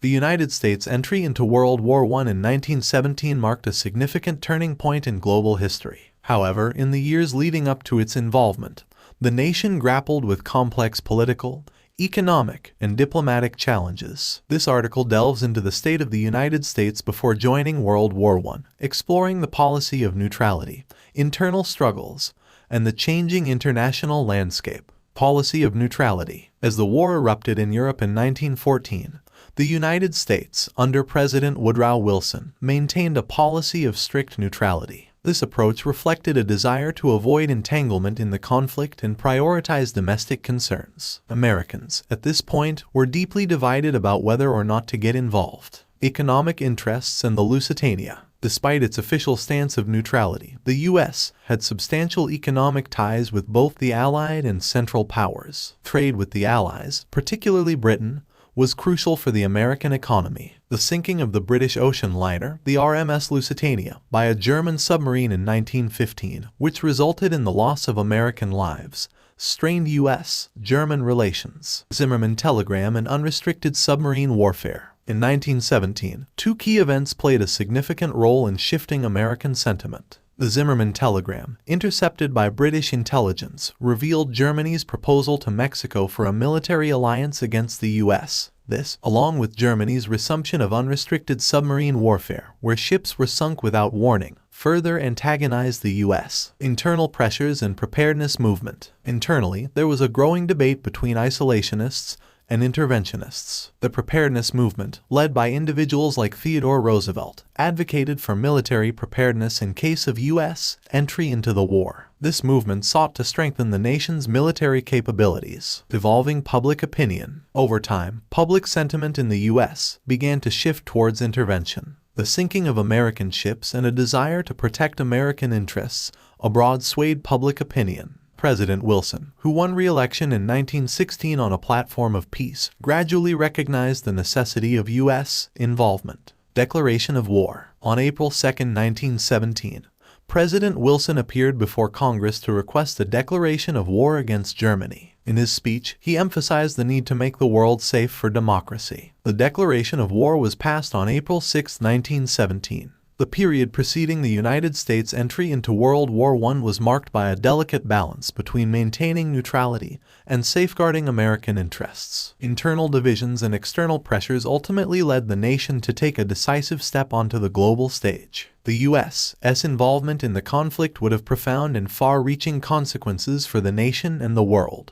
The United States' entry into World War I in 1917 marked a significant turning point in global history. However, in the years leading up to its involvement, the nation grappled with complex political, economic, and diplomatic challenges. This article delves into the state of the United States before joining World War I, exploring the policy of neutrality, internal struggles, and the changing international landscape. Policy of neutrality. As the war erupted in Europe in 1914, the United States, under President Woodrow Wilson, maintained a policy of strict neutrality. This approach reflected a desire to avoid entanglement in the conflict and prioritize domestic concerns. Americans, at this point, were deeply divided about whether or not to get involved. Economic interests and the Lusitania. Despite its official stance of neutrality, the U.S. had substantial economic ties with both the Allied and Central Powers. Trade with the Allies, particularly Britain, was crucial for the American economy. The sinking of the British ocean liner, the RMS Lusitania, by a German submarine in 1915, which resulted in the loss of American lives, strained U.S.-German relations. Zimmermann telegram and unrestricted submarine warfare. In 1917, two key events played a significant role in shifting American sentiment. The Zimmermann telegram, intercepted by British intelligence, revealed Germany's proposal to Mexico for a military alliance against the U.S. This, along with Germany's resumption of unrestricted submarine warfare, where ships were sunk without warning, further antagonized the U.S. Internal pressures and preparedness movement. Internally, there was a growing debate between isolationists and interventionists. The preparedness movement, led by individuals like Theodore Roosevelt, advocated for military preparedness in case of U.S. entry into the war. This movement sought to strengthen the nation's military capabilities. Evolving public opinion. Over time, public sentiment in the U.S. began to shift towards intervention. The sinking of American ships and a desire to protect American interests abroad swayed public opinion. President Wilson, who won re-election in 1916 on a platform of peace, gradually recognized the necessity of U.S. involvement. Declaration of war. On April 2, 1917, President Wilson appeared before Congress to request a declaration of war against Germany. In his speech, he emphasized the need to make the world safe for democracy. The declaration of war was passed on April 6, 1917. The period preceding the United States' entry into World War I was marked by a delicate balance between maintaining neutrality and safeguarding American interests. Internal divisions and external pressures ultimately led the nation to take a decisive step onto the global stage. The U.S.'s involvement in the conflict would have profound and far-reaching consequences for the nation and the world.